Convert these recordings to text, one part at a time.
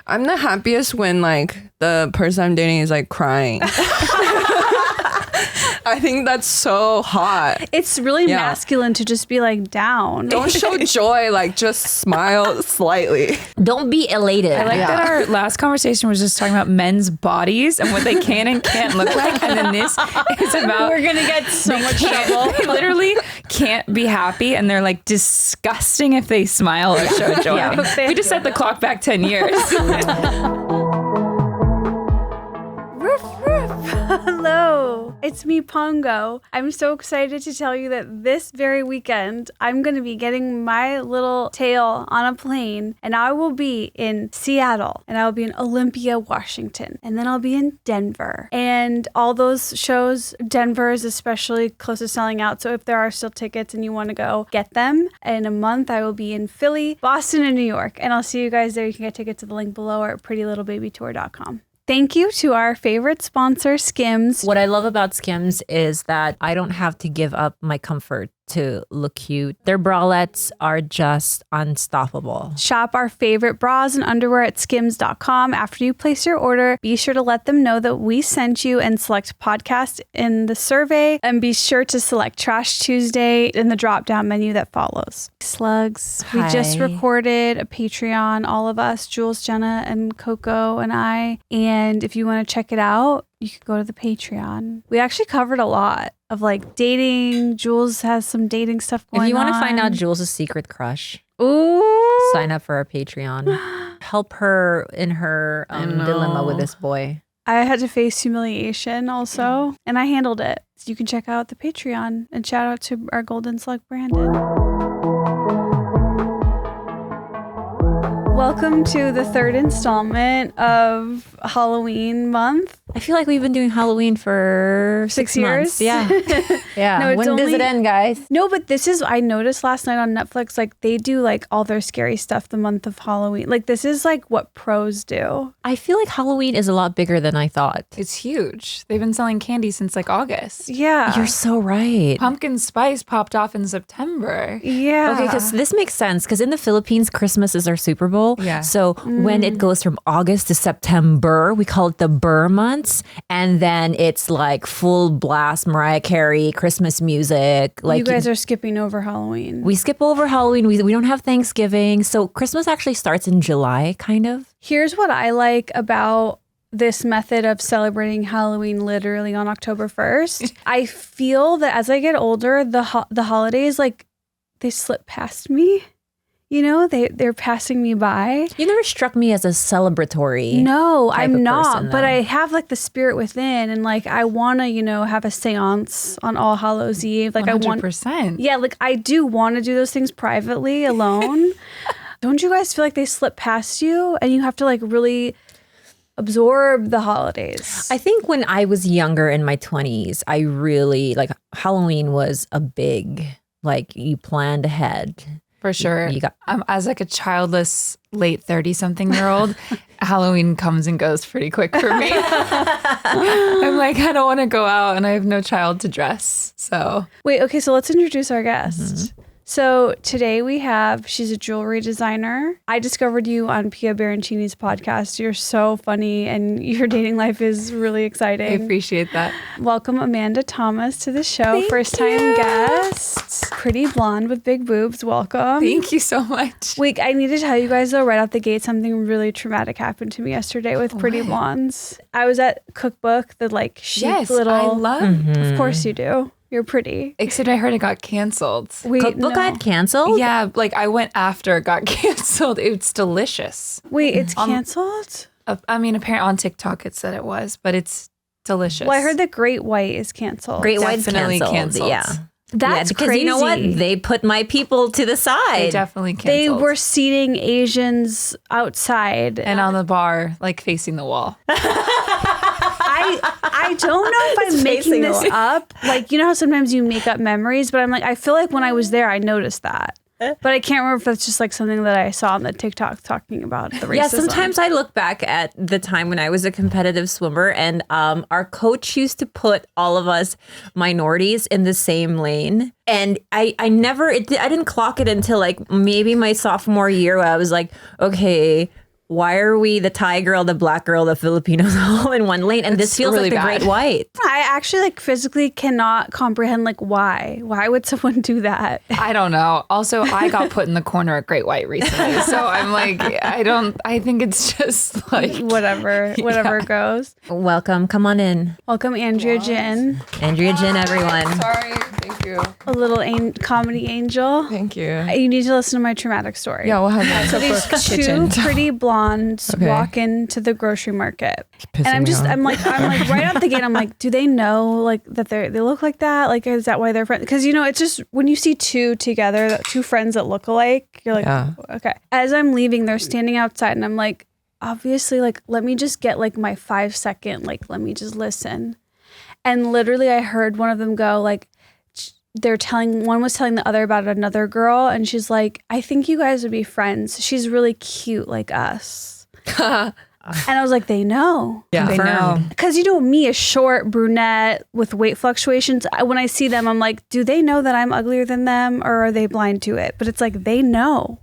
I'm the happiest when like the person I'm dating is like crying. I think that's so hot. It's really masculine to just be like down. Don't show joy, like just smile slightly. Don't be elated. I like that our last conversation was just talking about men's bodies and what they can and can't look like. And then this is about We're going to get so much trouble. They literally can't be happy and they're like disgusting if they smile or show joy. Yeah. We just set the clock back 10 years. Hello, it's me, Pongo. I'm so excited to tell you that this very weekend, I'm going to be getting my little tail on a plane, and I will be in Seattle, and I will be in Olympia, Washington, and then I'll be in Denver. And all those shows, Denver is especially close to selling out, so if there are still tickets and you want to go, get them. In a month, I will be in Philly, Boston, and New York, and I'll see you guys there. You can get tickets at the link below or at prettylittle.babytour.com. Thank you to our favorite sponsor, Skims. What I love about Skims is that I don't have to give up my comfort to look cute. Their bralettes are just unstoppable. Shop our favorite bras and underwear at skims.com. After you place your order, be sure to let them know that we sent you and select podcast in the survey. And be sure to select Trash Tuesday in the drop-down menu that follows. Slugs, Hi. we just recorded a Patreon, all of us, Jules, Jenna, and Coco and I. And if you want to check it out, you could go to the Patreon. We actually covered a lot of like dating. Jules has some dating stuff going on. If you want to find out Jules' secret crush, ooh, sign up for our Patreon. Help her in her dilemma with this boy. I had to face humiliation also, and I handled it. So you can check out the Patreon, and shout out to our Golden Slug Brandon. Welcome to the third installment of Halloween month. I feel like we've been doing Halloween for 6 years? months. Yeah. Yeah. No, it's when does only- it end, guys? No, but this is, I noticed last night on Netflix, like they do like all their scary stuff the month of Halloween. Like this is like what pros do. I feel like Halloween is a lot bigger than I thought. It's huge. They've been selling candy since like August. Yeah. You're so right. Pumpkin spice popped off in September. Yeah. Okay, because this makes sense. Because in the Philippines, Christmas is our Super Bowl. Yeah. So when it goes from August to September, we call it the Burr months. And then it's like full blast Mariah Carey, Christmas music. Like you guys are skipping over Halloween. we skip over Halloween. We don't have Thanksgiving. So Christmas actually starts in July, kind of. Here's what I like about this method of celebrating Halloween literally on October 1st. I feel that as I get older, the holidays, like, they slip past me. You know, they're passing me by. You never struck me as a celebratory. No, type I'm of not. person, But though. I have like the spirit within, and like I want to, you know, have a seance on All Hallows Eve. Like 100%. yeah, like I do want to do those things privately alone. Don't you guys feel like they slip past you and you have to like really absorb the holidays? I think when I was younger in my 20s, I really like Halloween was a big, like you planned ahead. For sure. You got- As like a childless late 30-something-year-old, Halloween comes and goes pretty quick for me. I'm like, I don't want to go out and I have no child to dress. So Wait, okay, so let's introduce our guest. So today we have, she's a jewelry designer. I discovered you on Pia Barancini's podcast. You're so funny and your dating life is really I exciting. appreciate that. Welcome Amanda Thomas to the show. First time guest. Pretty blonde with big boobs. Welcome. Thank you so much. Wait, I need to tell you guys though, right out the gate, something really traumatic happened to me yesterday with Pretty Blondes. I was at Cookbook, the like chic Yes, little. I love. Of course you do. You're pretty. Except I heard it got canceled. Wait, Cookbook no. got canceled? Yeah, like I went after it got canceled. It's delicious. Wait, it's canceled? I mean, apparently on TikTok it said it was, but it's delicious. Well, I heard that Great White is canceled. Great White's Definitely canceled. canceled. Yeah. That's because crazy. you know what? They put my people to the They side. definitely canceled. They were seating Asians outside. and on the bar, like facing the wall. I don't know if I'm making this up. Like, you know how sometimes you make up memories, but I'm like, I feel like when I was there, I noticed that. But I can't remember if that's just like something that I saw on the TikTok talking about the racism. Yeah, sometimes I look back at the time when I was a competitive swimmer and our coach used to put all of us minorities in the same lane. And I didn't clock it until like maybe my sophomore year where I was like, okay, why are we the Thai girl, the black girl, the Filipinos all in one lane? And this feels really like the bad. Great White. I actually like physically cannot comprehend like why. Why would someone do that? I don't know. Also, I got put in the corner at Great White recently. So I'm like, I think it's just like Whatever goes. Welcome. Come on in. Welcome, Andrea Jin, Andrea Jin, everyone. Sorry. Thank you. a little comedy angel. Thank you. You need to listen to my traumatic story. Yeah, what happened? So these two pretty blondes Okay. walk into the grocery market, Pissing and me off. I'm like right out the gate. I'm like, do they know like that they look like that? Like, is that why they're friends? Because it's just when you see two together, two friends that look alike, you're like, Yeah. okay. As I'm leaving, they're standing outside, and I'm like, obviously, like, let me just get like my 5-second, like, let me just listen. And literally, I heard one of them go like, one was telling the other about another girl, and she's like, I think you guys would be friends. She's really cute like us. And I was like, they know. Yeah. they know. Because me, a short brunette with weight fluctuations, when I see them, I'm like, do they know that I'm uglier than them, or are they blind to it? But it's like, they know.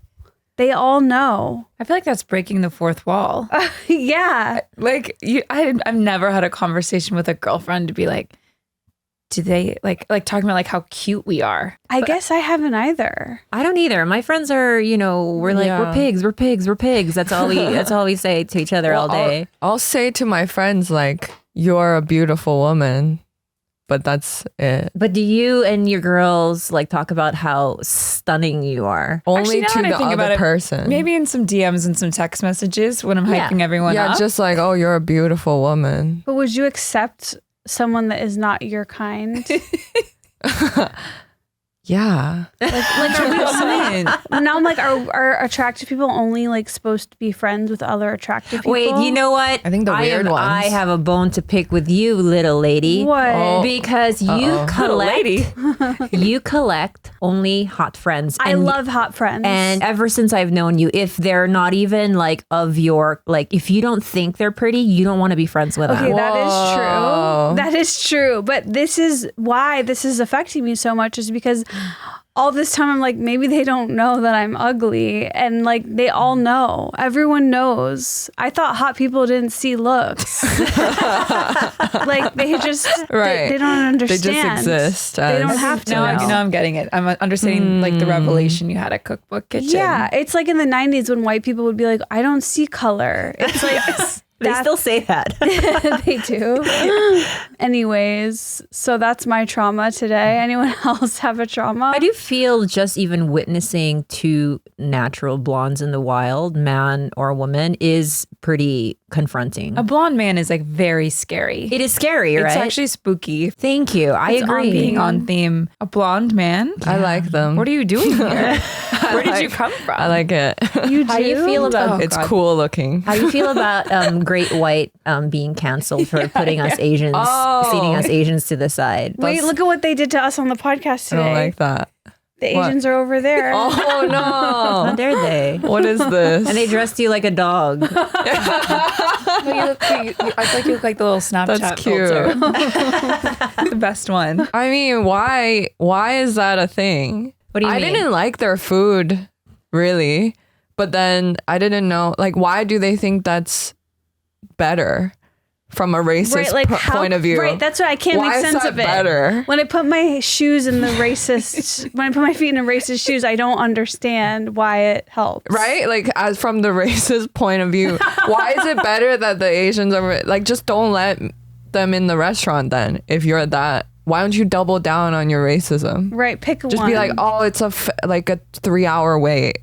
They all know. I feel like that's breaking the fourth wall. Yeah. Like I've never had a conversation with a girlfriend to be like, do they like talking about like how cute we are? I guess I haven't either. I don't either. My friends are, we're like, Yeah. we're pigs. That's all we say to each other all day. I'll say to my friends like, "You're a beautiful woman," but that's it. But do you and your girls like talk about how stunning you are? Only Actually, now to that I the think about other it, person. Maybe in some DMs and some text messages when I'm hyping everyone Yeah, up. just like, "Oh, you're a beautiful woman." But would you accept someone that is not your kind? Yeah. Like are we only, now I'm like, are attractive people only like supposed to be friends with other attractive people? Wait, you know what? I think the weird ones. I have a bone to pick with you, little lady. What? Oh. Because you collect only hot friends. I love hot friends. And ever since I've known you, if they're not even like of your, like, if you don't think they're pretty, you don't want to be friends with okay, them. that is Whoa. true. That is true. But this is why this is affecting me so much, is because all this time I'm like, maybe they don't know that I'm ugly, and like they all know. Everyone knows. I thought hot people didn't see looks. Like they just Right. they don't understand. They just exist. They as- don't have to No, know. I'm getting it. I'm understanding like the revelation you had at Cookbook Kitchen. Yeah, it's like in the 90s when white people would be like, I don't see color. It's like They still say that. they do. Anyways, so that's my trauma today. Anyone else have a trauma? I do feel just even witnessing two natural blondes in the wild, man or woman, is pretty confronting. A blonde man is like very scary. It is scary, right? It's actually spooky. Thank you. I It's agree. being on theme. A blonde man? I like them. What are you doing here? Where did you come from? I like it. You do? How do you feel about It's cool looking. How you feel about Great White being canceled for putting us Asians, seating us Asians to the side? Wait, look at what they did to us on the podcast I today. don't like that. The What? Asians are over there. Oh How no! dare they? What is this? And they dressed you like a dog. I feel like you look like the little Snapchat That's cute. filter. The best one. I mean, why is that a thing? What do you I mean? didn't like their food, really. But then I didn't know, like, why do they think that's better from a racist Right, like point of view? Right, that's what I can't Why make is sense that of it. better? When I put my shoes in the racist, when I put my feet in the racist shoes, I don't understand why it helps. Right? Like, as from the racist point of view, why is it better that the Asians are, like, just don't let them in the restaurant then, if you're that. Why don't you double down on your racism? Right, pick Just one. be like, oh, it's like a 3-hour wait.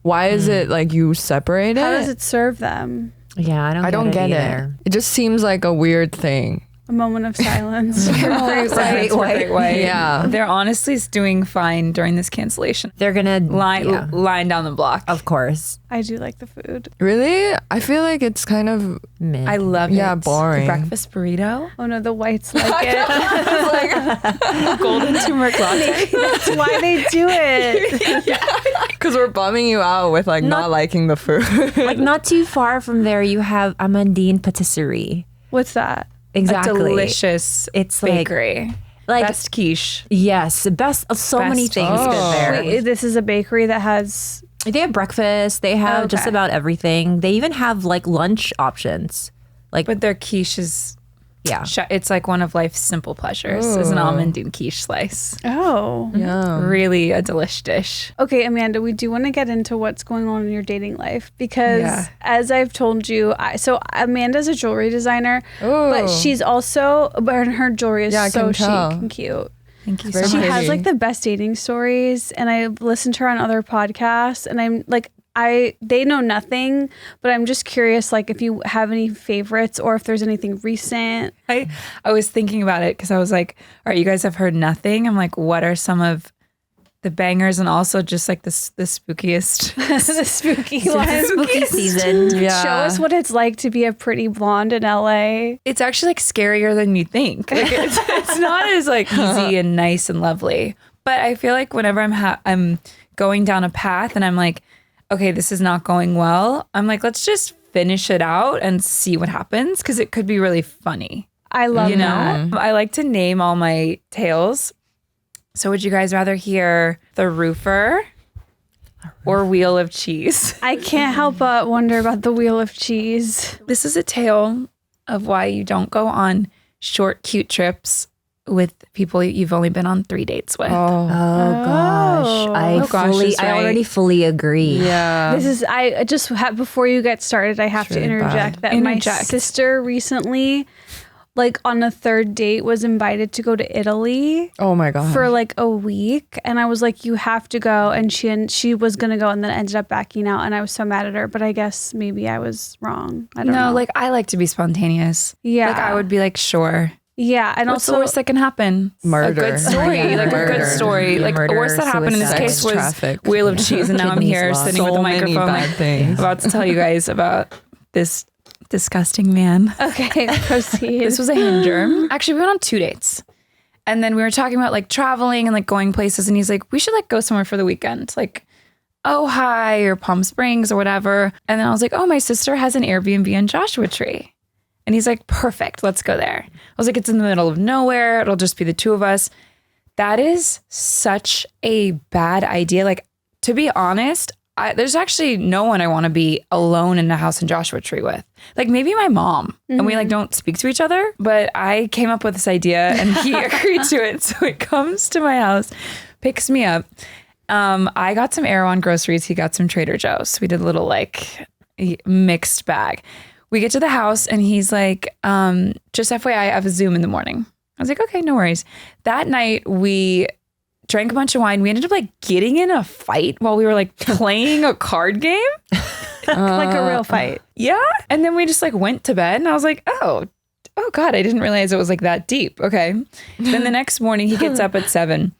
Why is it like you separate it? How does it serve them? Yeah, I don't get either. it. It just seems like a weird thing. A moment of silence. Great White. Yeah. They're honestly doing fine during this cancellation. They're gonna Line down the block. of course. I do like the food. Really? I feel like it's kind of Meh. I love it. Yeah, boring. The breakfast burrito. Oh no, the whites like it. Golden turmeric latte. That's why they do it. because we're bumming you out with like not liking the food. Like not too far from there, you have Amandine Patisserie. What's that? Exactly. A delicious It's like- bakery. Like Best quiche. yes, the best of so many Best things toast. good there. Wait, this is a bakery that has They have breakfast. They have just about everything. They even have like lunch options. Like, But their quiche is, it's like one of life's simple pleasures is an almond and quiche slice. Oh. Really a delish dish. Okay, Amanda, we do want to get into what's going on in your dating life because as I've told you, so Amanda's a jewelry designer, but she's also, but her jewelry is so chic and cute. Thank you so much. She has like the best dating stories, and I've listened to her on other podcasts, and I'm like, they know nothing, but I'm just curious, like if you have any favorites or if there's anything recent. I was thinking about it because I was like, all right, you guys have heard nothing. I'm like, what are some of the bangers and also just like the spookiest, The spooky ones. spooky season. Show us what it's like to be a pretty blonde in LA. It's actually like scarier than you think. Like, it's not as like easy and nice and lovely. But I feel like whenever I'm going down a path and I'm like, okay, this is not going well, I'm like, let's just finish it out and see what happens because it could be really funny. I love that. I like to name all my tales. So would you guys rather hear The Roofer or Wheel of Cheese? I can't help but wonder about the Wheel of Cheese. This is a tale of why you don't go on short, cute trips with people you've only been on 3 dates with. Oh gosh. I already fully agree. Yeah. This is, I just before you get started, I have to really interject bad. that my sister recently, like on a 3rd date, was invited to go to Italy Oh my god. for like a week, and I was like, you have to go, and she was gonna go and then ended up backing out, and I was so mad at her, but I guess maybe I was wrong. I don't know. Like I like to be spontaneous. Yeah. Like I would be like, sure. Yeah, and What's the also worst that can happen? Murder. A good story. Yeah, like a murder. good story. Like the Murder, worst that happened in this suicide. case was Traffic. Wheel of Cheese, and now I'm Kidneys here lost. sitting with So a many microphone, bad like, things. about to tell you guys about this disgusting man. okay, proceed. This was a Hinger. Actually, we went on 2 dates. And then we were talking about like traveling and like going places. And he's like, we should like go somewhere for the weekend. Like, Ojai or Palm Springs or whatever. And then I was like, oh, my sister has an Airbnb in Joshua Tree. And he's like, perfect, let's go there. I was like, it's in the middle of nowhere. It'll just be the 2 of us. That is such a bad idea. Like, to be honest, there's actually no one I want to be alone in a house in Joshua Tree with. Like maybe my mom, and we like don't speak to each other, but I came up with this idea and he agreed to it. So he comes to my house, picks me up. I got some Erewhon groceries. He got some Trader Joe's. We did a little like mixed bag. We get to the house and he's like, just FYI, I have a Zoom in the morning. I was like, okay, no worries. That night we drank a bunch of wine. We ended up like getting in a fight while we were like playing a card game. like a real fight. Yeah. And then we just like went to bed and I was like, oh God, I didn't realize it was like that deep. Okay. Then the next morning he gets up at 7.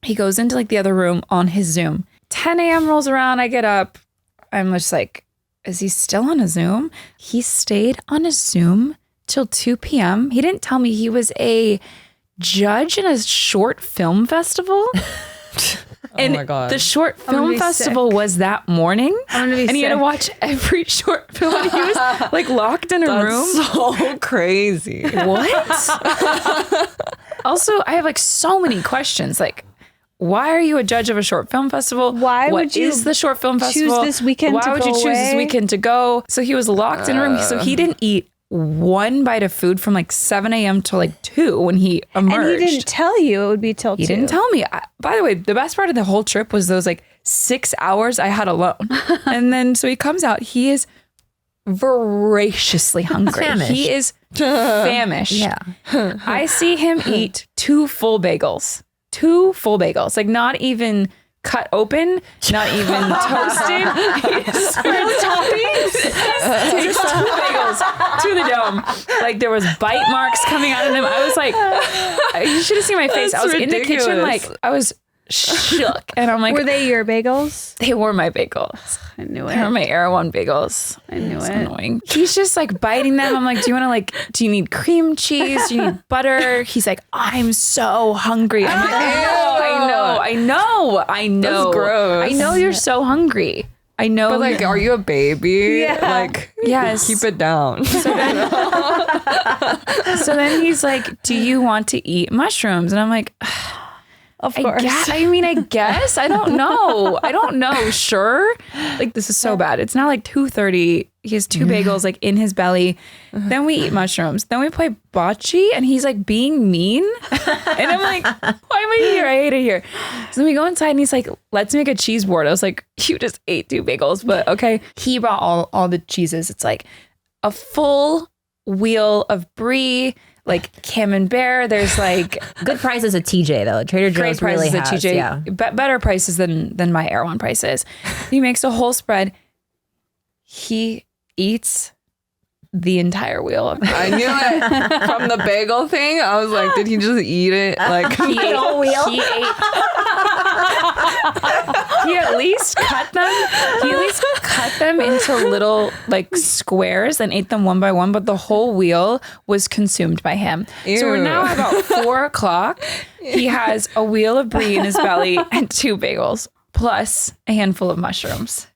He goes into like the other room on his Zoom. 10 a.m. rolls around. I get up. I'm just like, is he still on a Zoom? He stayed on a Zoom till 2 p.m. He didn't tell me he was a judge in a short film festival. And my God. the short gonna film be festival was that morning. I'm gonna be and he had to sick. watch every short film. And he was like locked in a room. so crazy. What? Also, I have like so many questions. Like, why are you a judge of a short film festival? Why What would you is the short film choose festival? this weekend Why to would go you choose this away? weekend to go? So he was locked in a room. So he didn't eat one bite of food from like 7 a.m. till like 2 when he emerged. And he didn't tell you it would be till 2. He didn't tell me. By the way, the best part of the whole trip was those like 6 hours I had alone. And then so he comes out. He is voraciously hungry. Famished. He is famished. Yeah. I see him eat 2 full bagels. 2 full bagels. Like not even cut open, not even toasted. Takes 2 bagels to the dome. Like there was bite marks coming out of them. I was like, you should have seen my face. That's I was in the kitchen, ridiculous. like I was shook. And I'm like, Were they your bagels? they were my bagels. I knew They were it. my Erewhon bagels. I knew It's it. annoying. He's just like biting them. I'm like, do you need cream cheese? Do you need butter? He's like, I'm so hungry. I'm like, I know. That's gross. I know you're so hungry. I know. But like, are you a baby? Yeah. Like, Yes. keep it down. So then he's like, do you want to eat mushrooms? And I'm like, Of course. I guess. I don't know. Sure. Like, this is so bad. It's now like 2:30. He has 2 bagels like in his belly. Then we eat mushrooms. Then we play bocce and he's like being mean. And I'm like, why am I here? I hate it here. So then we go inside and he's like, let's make a cheese board. I was like, you just ate 2 bagels, but okay. He brought all the cheeses. It's like a full wheel of brie, like camembert. There's like good prices at TJ though. Trader Joe's really has. At TJ, yeah. Better prices than my Erewhon prices. He makes a whole spread. He eats the entire wheel of I knew it from the bagel thing. I was like, did he just eat it? Like he ate a wheel. He at least cut them into little like squares and ate them one by one, but the whole wheel was consumed by him. Ew. So we're now at about 4:00. He has a wheel of brie in his belly and 2 bagels plus a handful of mushrooms.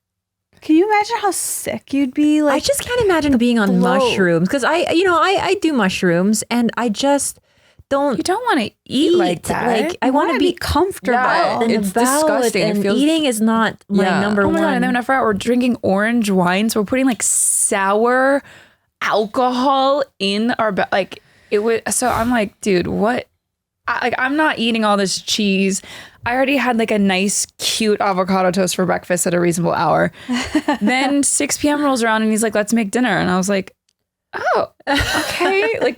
Can you imagine how sick you'd be? Like, I just can't imagine being on mushrooms because I do mushrooms and I just don't. You don't want to eat like that. Like I want to be comfortable. Yeah, it's disgusting. And eating is not my number one. Oh my God, and then after that, we're drinking orange wine, so we're putting like sour alcohol in our like it was. So I'm like, dude, what? I'm not eating all this cheese. I already had like a nice, cute avocado toast for breakfast at a reasonable hour. Then 6 p.m. rolls around and he's like, let's make dinner. And I was like, oh, okay. Like,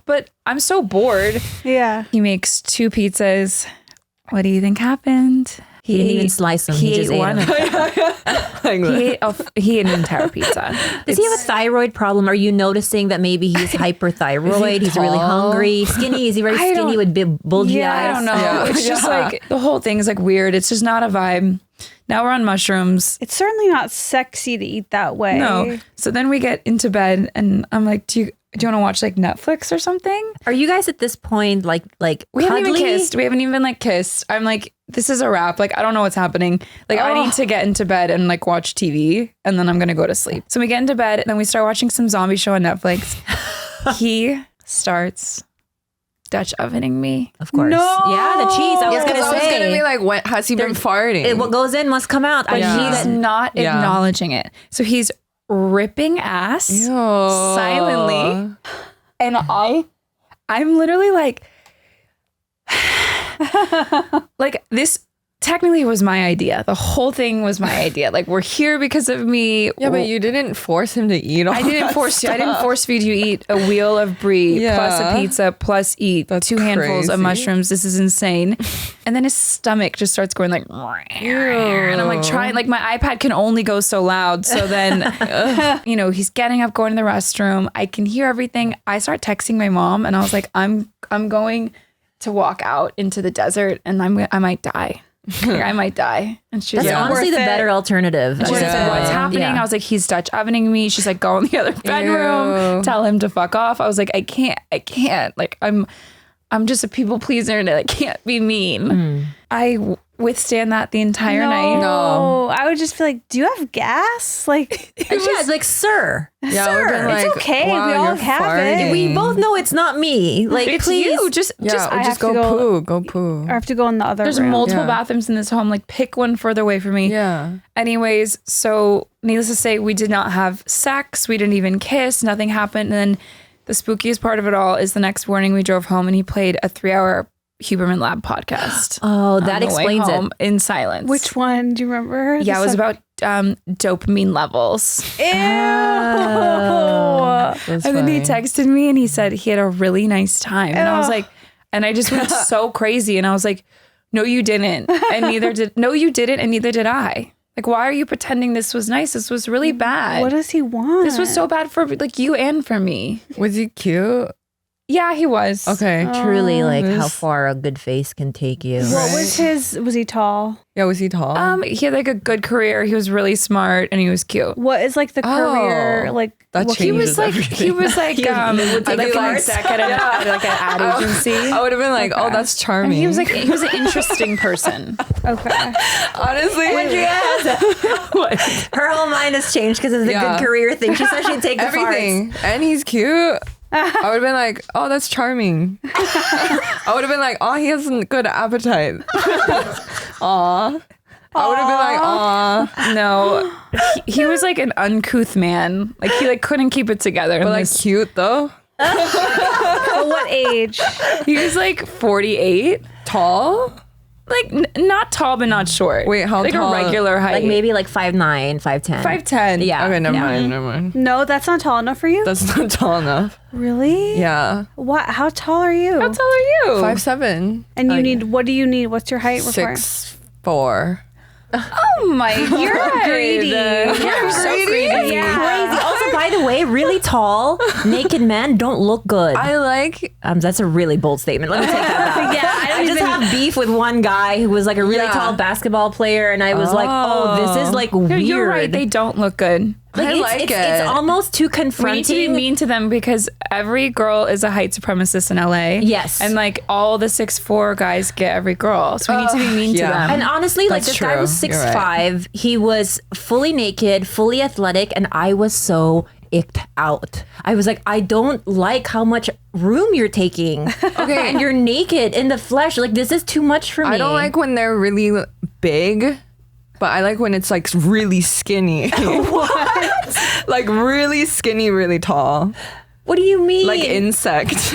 but I'm so bored. Yeah. He makes 2 pizzas. What do you think happened? He didn't even slice them. He just ate one. He ate an entire pizza. Does he have a thyroid problem? Are you noticing that maybe he's hyperthyroid? He's really hungry, skinny. Is he very skinny with big bulgy eyes? I don't know. It's just like the whole thing is like weird. It's just not a vibe. Now we're on mushrooms. It's certainly not sexy to eat that way. No. So then we get into bed and I'm like, do you want to watch like Netflix or something? Are you guys at this point like we haven't cuddly? even kissed. We haven't even like kissed. I'm like, this is a wrap. Like, I don't know what's happening. Like, I need to get into bed and like watch TV and then I'm going to go to sleep. So we get into bed and then we start watching some zombie show on Netflix. He starts Dutch ovening me. Of course. No. Yeah, the cheese. I was going to say. I was going to be like, when has he been farting? What goes in must come out. But he's not acknowledging it. So he's ripping ass silently. And I'm literally like, like this technically was my idea. The whole thing was my idea. Like, we're here because of me. Yeah, but you didn't force him to eat all I didn't force feed you eat a wheel of brie plus a pizza plus eat 2 handfuls of mushrooms. This is insane. And then his stomach just starts going like, and I'm like trying, like my iPad can only go so loud. So then, he's getting up, going to the restroom. I can hear everything. I start texting my mom and I was like, I'm going to walk out into the desert and I might die. I might die. And she's That's like, honestly the better alternative. She's like, what's happening? I was like, he's Dutch ovening me. She's like, go in the other bedroom, tell him to fuck off. I was like, I can't. Like, I'm just a people pleaser and I can't be mean. I withstand that the entire night. No, I would just be like, do you have gas? Like, it's like, sir. Yeah, sir. like, it's okay. wow, we all have it. We both know it's not me. Like, it's please. you. Just go poo. Or I have to go in the other There's room. multiple bathrooms in this home. Like, pick one further away from me. Yeah. Anyways, so needless to say, we did not have sex. We didn't even kiss. Nothing happened. And then the spookiest part of it all is the next morning we drove home and he played a 3-hour Huberman Lab podcast. Oh, that explains it. In silence. Which one? Do you remember? Yeah, it was about dopamine levels. Ew. And then he texted me and he said he had a really nice time. And I was like, and I just went so crazy. And I was like, no, you didn't. And neither did I. Like, why are you pretending this was nice? This was really bad. What does he want? This was so bad for like you and for me. Was he cute? Yeah, he was. Okay. Truly, like how far a good face can take you. What was he tall? Yeah, was he tall? He had like a good career. He was really smart and he was cute. What is like the career? Like that what, changes he was like an exec at an ad agency. I would have been like, oh, that's charming. And he was an interesting person. Okay. Honestly, what? Her whole mind has changed because of the good career thing. She said she'd take the everything, farts. and he's cute. I would have been like, oh, that's charming. I would have been like, oh, he has a good appetite. Aw. I would have been like, aw. No, he was like an uncouth man. Like he like couldn't keep it together. But like cute though. But what age? He was like 48. Tall? Like not tall, but not short. Wait, how like tall? a regular height. Like maybe like 5'9", 5'10". 5'10". Yeah. Okay, never mind. No, that's not tall enough for you? That's not tall enough. Really? Yeah. What? How tall are you? How tall are you? 5'7". And you need, what do you need? What's your height requirement? 6'4". Oh my god. You're greedy. You're so greedy. Yeah. Crazy. Also, by the way, really tall, naked men don't look good. I like. That's a really bold statement. Let me take that back. Yeah, I just have beef with one guy who was like a really Yeah. tall basketball player, and I was like, oh, this is like No, weird. you're right. They don't look good. Like, I it's, like it's, it. It's almost too We need to be confronting. mean to them because every girl is a height supremacist in LA. Yes. And like all the 6'4" guys get every girl. So we need to be mean to yeah. them. And honestly, like That's this guy true. was You're 6'5". He was fully naked, fully athletic, and I was so icked out. I was like, I don't like how much room you're taking. Okay. And you're naked in the flesh. Like, this is too much for me. I don't like when they're really big, but I like when it's like really skinny. What? Like really skinny, really tall. What do you mean? Like insect.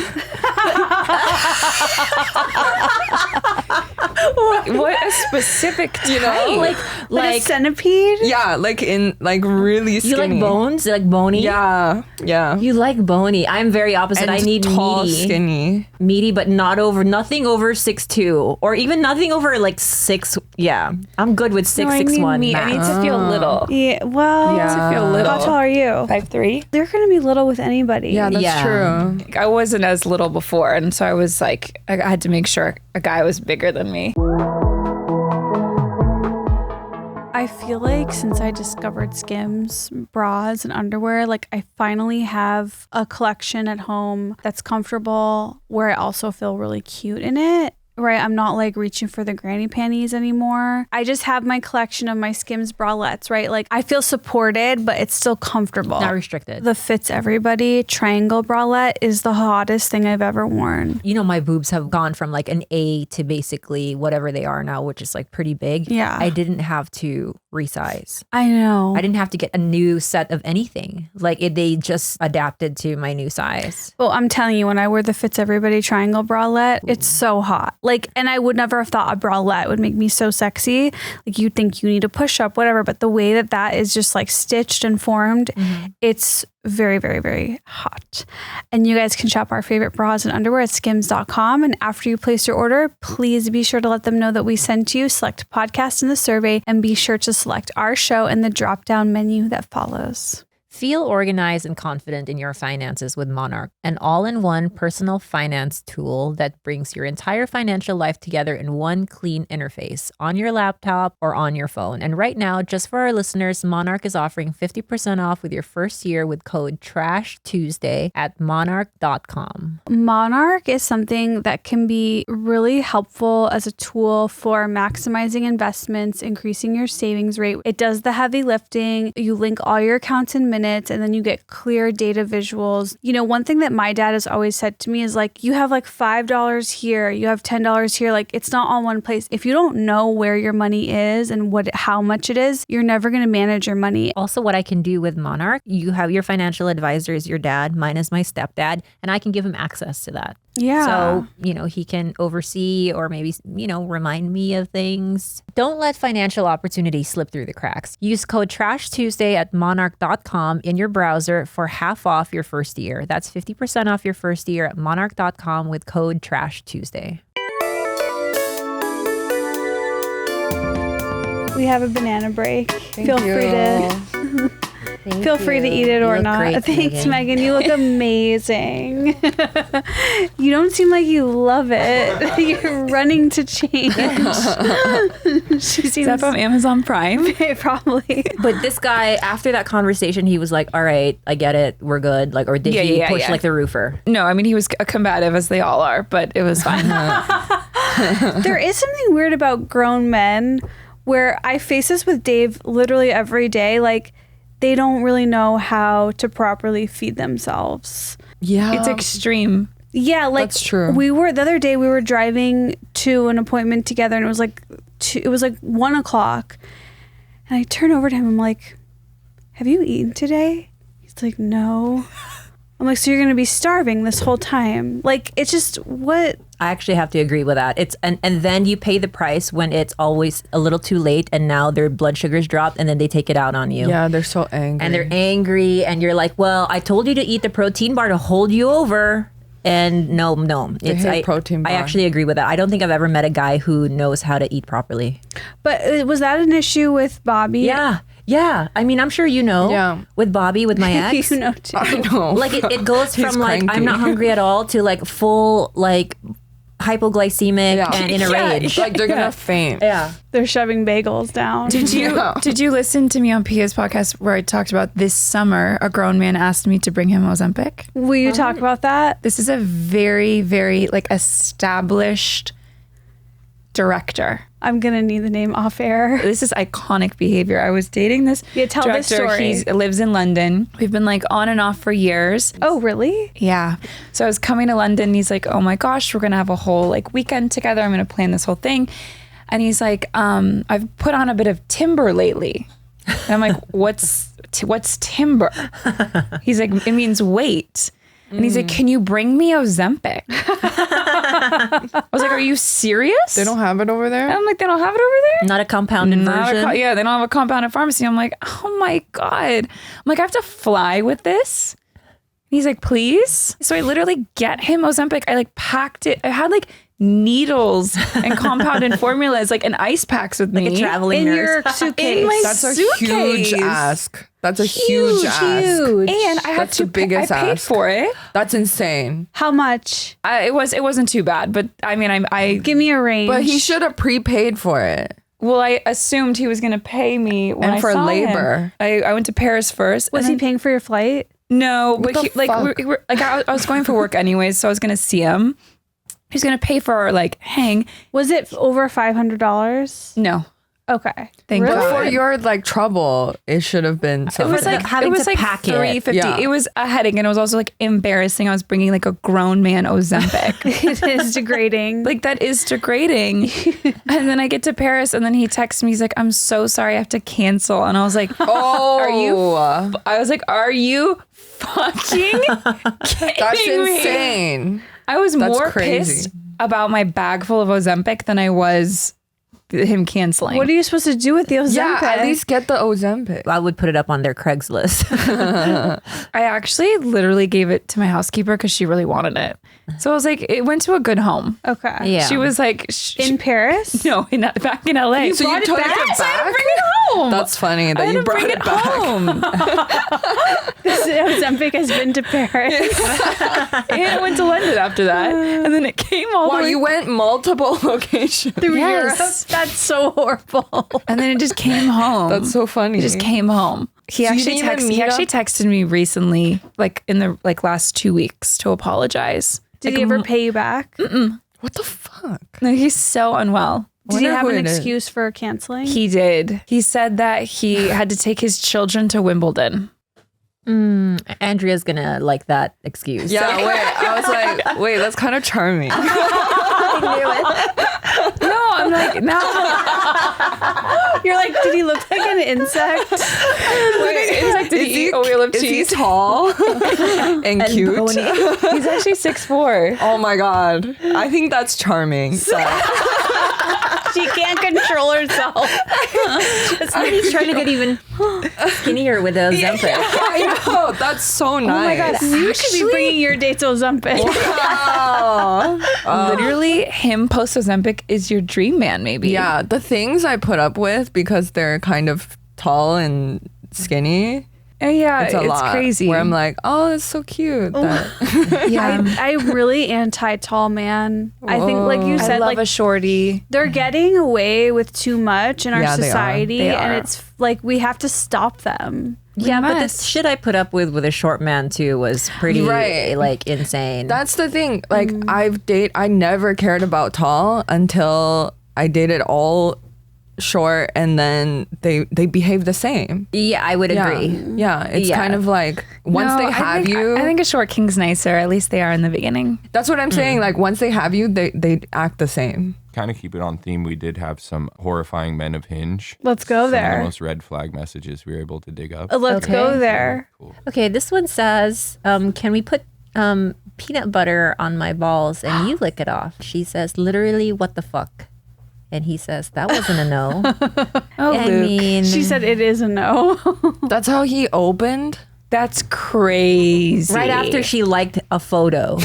what a specific type. You know? Like a centipede? Yeah, like in like really skinny. You like bones? You like bony? Yeah, yeah. You like bony. I'm very opposite. And I need tall, meaty. skinny. Meaty, but nothing over 6'2", or even nothing over like 6. Yeah, I'm good with 6'1". I need meat. I need to feel little. Yeah, well, Yeah. To feel little. how tall are you? 5'3". They're going to be little with anybody. Yeah, that's Yeah. true. I wasn't as little before, and so I was like, I had to make sure a guy was bigger than me. I feel like since I discovered Skims bras and underwear, like I finally have a collection at home that's comfortable where I also feel really cute in it. Right, I'm not like reaching for the granny panties anymore. I just have my collection of my Skims bralettes, right? Like I feel supported, but it's still comfortable. Not restricted. The Fits Everybody triangle bralette is the hottest thing I've ever worn. You know, my boobs have gone from like an A to basically whatever they are now, which is like pretty big. Yeah. I didn't have to resize. I know. I didn't have to get a new set of anything. Like they just adapted to my new size. Well, I'm telling you, when I wear the Fits Everybody triangle bralette, it's so hot. Like, and I would never have thought a bralette would make me so sexy. Like, you'd think you need a push up, whatever. But the way that that is just like stitched and formed, it's very, very, very hot. And you guys can shop our favorite bras and underwear at skims.com. And after you place your order, please be sure to let them know that we sent you. Select podcast in the survey and be sure to select our show in the drop down menu that follows. Feel organized and confident in your finances with Monarch, an all-in-one personal finance tool that brings your entire financial life together in one clean interface on your laptop or on your phone. And right now, just for our listeners, Monarch is offering 50% off with your first year with code TRASHTUESDAY at monarch.com. Monarch is something that can be really helpful as a tool for maximizing investments, increasing your savings rate. It does the heavy lifting. You link all your accounts in minutes, and then you get clear data visuals. You know, one thing that my dad has always said to me is like, you have like $5 here, you have $10 here. Like, it's not all one place. If you don't know where your money is and how much it is, you're never going to manage your money. Also, what I can do with Monarch, you have your financial advisor is your dad, mine is my stepdad, and I can give him access to that. Yeah. So, you know, he can oversee or maybe, you know, remind me of things. Don't let financial opportunities slip through the cracks. Use code TRASHTUESDAY at monarch.com in your browser for half off your first year. That's 50% off your first year at monarch.com with code TRASHTUESDAY. We have a banana break. Feel you. free to feel free to eat it or look not. great, Thanks, Megan. Megan. You look amazing. You don't seem like you love it. You're running to change. She Is seems that from Amazon Prime? probably. But this guy, after that conversation, he was like, all right, I get it. We're good. Like, or did he push like the roofer? No, I mean, he was combative as they all are, but it was fine. There is something weird about grown men where I face this with Dave literally every day. Like, they don't really know how to properly feed themselves. Yeah. It's extreme. Yeah, like That's true. The other day we were driving to an appointment together, and it was like 1 o'clock, and I turn over to him. I'm like, "Have you eaten today?" He's like, "No." I'm like, "So you're gonna be starving this whole time?" Like, it's just what. I actually have to agree with that. It's and then you pay the price when it's always a little too late, and now their blood sugars dropped, and then they take it out on you. Yeah, they're so angry. And they're angry, and you're like, "Well, I told you to eat the protein bar to hold you over." And no, hate protein bar. I actually agree with that. I don't think I've ever met a guy who knows how to eat properly. But was that an issue with Bobby? Yeah. I mean, I'm sure you know. Yeah. With Bobby, with my ex. You know too. I know. Like it goes He's from like cranky. I'm not hungry at all to like full like hypoglycemic and in a rage. Like they're gonna faint. Yeah. They're shoving bagels down. Did you listen to me on Pia's podcast where I talked about this summer a grown man asked me to bring him Ozempic? Will you talk about that? This is a very, very like established director. I'm gonna need the name off air. This is iconic behavior. I was dating this Tell this director. story. He lives in London. We've been like on and off for years. Oh, really? Yeah. So I was coming to London. And he's like, "Oh my gosh, we're gonna have a whole like weekend together. I'm gonna plan this whole thing." And he's like, "I've put on a bit of timber lately." And I'm like, "What's timber?" He's like, "It means weight." And he's like, "Can you bring me Ozempic?" I was like, "Are you serious?" They don't have it over there? And I'm like, "They don't have it over there?" Not a compounded version. Yeah, they don't have a compounded pharmacy. I'm like, "Oh my God." I'm like, "I have to fly with this?" And he's like, "Please." So I literally get him Ozempic. I like packed it. I had like needles and compounded formulas, like in ice packs with me. Like a traveling In nurse. your suitcase. In my That's a suitcase. huge ask. That's a huge ask. Huge. And I had That's to the biggest I paid ask. for it. That's insane. How much? It wasn't too bad, but I mean, I Give me a range. But he should have prepaid for it. well, I assumed he was going to pay me when And I for saw labor. him. I went to Paris first. Was and he paying for your flight? No, What but the like fuck? I was going for work anyways, so I was gonna see him. He was gonna pay for our like hang. Was it over $500? No, Okay. Thank Really? But God. for your like trouble, it should have been it something. was like having it was to like pack it. $350. Yeah. It was a headache, and it was also like embarrassing. I was bringing like a grown man Ozempic. It is degrading. Like that is degrading. And then I get to Paris, and then he texts me. He's like, "I'm so sorry, I have to cancel." And I was like, oh, I was like, "Are you fucking kidding that's me?" insane. I was That's more crazy. pissed about my bag full of Ozempic than I was him canceling. What are you supposed to do with the Ozempic? Yeah, at least get the Ozempic. I would put it up on their Craigslist. I actually literally gave it to my housekeeper because she really wanted it. So I was like, it went to a good home. Okay. Yeah. She was like, In Paris? no, back in LA. So you took it I had to back? bring it home. That's funny I that had you to brought bring it back. home. This Ozempic has been to Paris. And I went to London after that. And then it came all the Wow, way. you went multiple locations. Through Yes. Europe. That's so horrible. And then it just came home. That's so funny. It just came home. He So you actually didn't even meet texted me recently, like in the last 2 weeks, to apologize. Did Like, he ever pay you back? What the fuck? No, he's so unwell. Did he Wonder have who an it is. excuse for canceling? He did. He said that he had to take his children to Wimbledon. Andrea's gonna like that excuse. Yeah, wait. I was like, wait, that's kind of charming. No, I'm like, no. You're like, did he look like an insect? Did he eat a wheel of Is he cheese? tall and cute? He's actually 6'4". Oh my god. I think that's charming. She can't control herself. He's trying to get even skinnier with the Ozempic. I know. That's so nice. my God. You should be bringing your date to Ozempic. Wow. Literally, him post Ozempic is your dream man, maybe. Yeah, the things I put up with because they're kind of tall and skinny. Yeah, It's a lot. crazy. Where I'm like, oh, it's so cute. that- yeah. I'm really anti-tall man. I think, like you I said, love like a shorty. they're getting away with too much in our Yeah, they are. society, They and are. it's like we have to stop them. Yeah, but the must. shit I put up with a short man too was pretty Right. like insane. That's the thing. Like I never cared about tall until I dated all short and then they behave the same. Yeah, I would agree. Yeah, it's Yeah. kind of like once they have you. I think a short king's nicer. At least they are in the beginning. That's what I'm saying. Like once they have you, they act the same. Kind of keep it on theme. We did have some horrifying men of Hinge. Let's go Some of the there. most red flag messages we were able to dig up. Let's go Okay. there. Cool. Okay, this one says, can we put peanut butter on my balls and you lick it off? She says, literally, what the fuck? And he says, that wasn't a no. Oh, I Luke. mean, She said it is a no. That's how he opened. That's crazy. right after she liked a photo.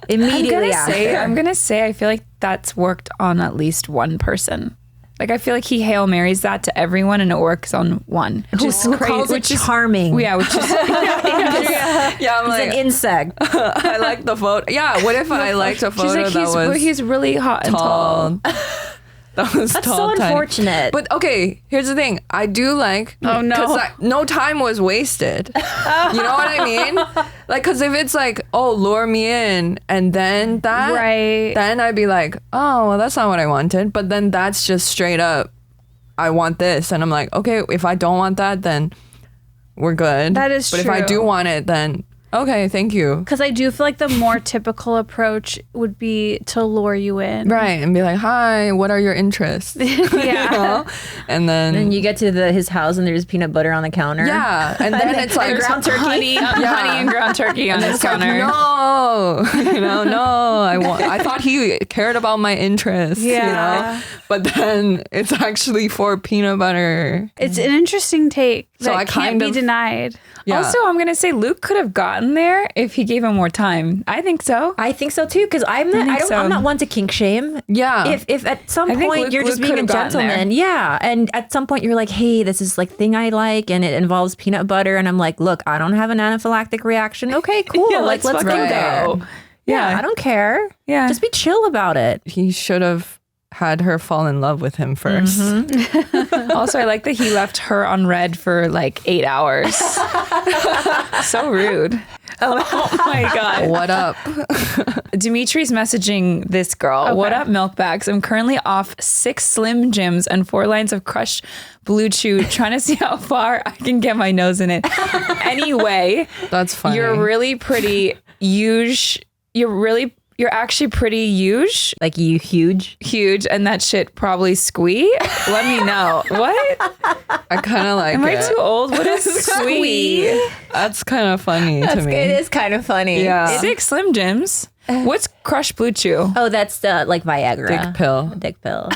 Immediately after. I'm gonna say I feel like that's worked on at least one person. Like I feel like he Hail Marys that to everyone and it works on one. Who calls it charming? Yeah, which is Yeah, I'm He's like, an insect. I like the photo. Yeah, what if I liked a photo she's like that was he's really hot and tall. That was That's tall, so tiny. unfortunate. But okay, here's the thing. I do like. Oh, no. Because no time was wasted. You know what I mean? Like, because if it's like, oh, lure me in, and then that, Right. then I'd be like, oh, well, that's not what I wanted. But then that's just straight up, I want this, and I'm like, okay, if I don't want that, then we're good. That is But if I true. do want it, then okay, thank you. Because I do feel like the more typical approach would be to lure you in. Right, and be like, hi, what are your interests? You Yeah. know? And then and you get to his house and there's peanut butter on the counter. yeah, and then it's like ground turkey. honey and ground turkey on his it's like, counter. no, no. I thought he cared about my interests. Yeah. You know? But then it's actually for peanut butter. It's an interesting take So that I can't kind be of- denied. Yeah. Also, I'm gonna say Luke could have gotten there if he gave him more time. I think so. I think so too, because I'm not one to kink shame. Yeah. If at some I think point Luke- you're just Luke being a could've gotten gentleman, yeah, and at some point you're like, hey, this is like thing I like, and it involves peanut butter, and I'm like, look, I don't have an anaphylactic reaction. Okay, cool. Yeah, like let's go fucking there. go. Yeah, I don't care. Yeah. just be chill about it. he should have had her fall in love with him 1st. Also, I like that he left her on red for like 8 hours. So rude. Oh my God. What up? Dimitri's messaging this girl. What up, milk bags? I'm currently off 6 Slim Jims and 4 lines of crushed Blue Chew, trying to see how far I can get my nose in it. Anyway, That's funny. you're really pretty huge. You're actually pretty huge, Like you huge. and that shit probably squee. Let me know. What? I kind of like Am I it. too old? What is squee? That's kind of funny to me. It is kind of funny. Yeah. 6 Slim Jims. What's crushed Blue Chew? Oh, that's the like Viagra. Dick pill. Dick pill.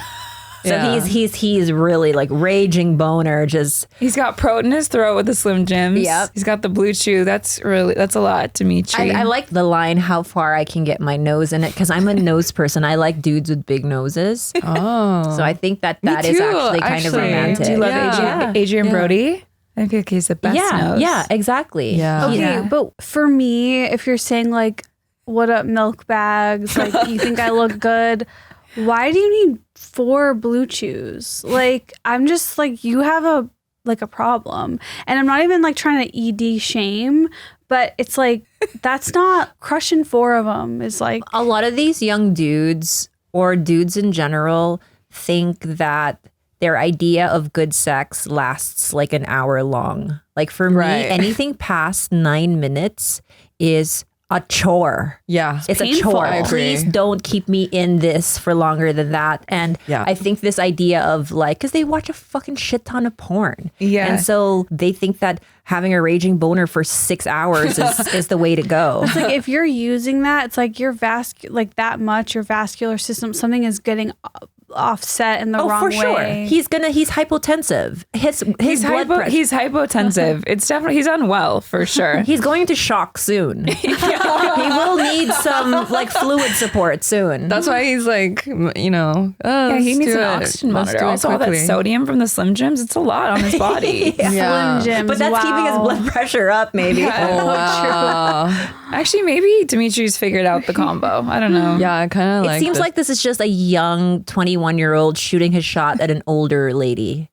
So Yeah. he's really like raging boner. Just He's got Prote in his throat with the Slim Jims. Yep. He's got the Blue Chew. That's a lot, Dimitri. I like the line how far I can get my nose in it because I'm a nose person. I like dudes with big noses. Oh. So I think that is too, actually kind of actually. romantic. Do you love Yeah. Adrian Brody? I feel like he's the best nose. Yeah, exactly. Yeah. Okay, Yeah. but for me, if you're saying like, what up, milk bags? Like, you think I look good? Why do you need 4 Blue Chews? Like, I'm just like, you have a problem. And I'm not even like trying to ED shame, but it's like, that's not crushing 4 of them. Is like, A lot of these young dudes or dudes in general think that their idea of good sex lasts like an hour long. Like for Right. me, anything past 9 minutes is a chore. Yeah. It's a painful. chore. I agree. Please don't keep me in this for longer than that. And Yeah. I think this idea of like, because they watch a fucking shit ton of porn. Yeah. And so they think that having a raging boner for 6 hours is the way to go. it's like if you're using that, it's like your that much, your vascular system, something is getting offset in the wrong for sure. way. He's hypotensive. His He's blood pressure. he's hypotensive. It's definitely he's unwell for sure. He's going to shock soon. He will need some like fluid support soon. That's why he's like, oh, Yeah, he needs an oxygen monitor. Also, all that sodium from the Slim Jims, it's a lot on his body. Yeah. Slim Jims, but that's keeping his wow. blood pressure up, maybe. Oh, wow. Actually, maybe Dimitri's figured out the combo. I don't know. Yeah, I kind of It like seems like this is just a young 21-year-old shooting his shot at an older lady.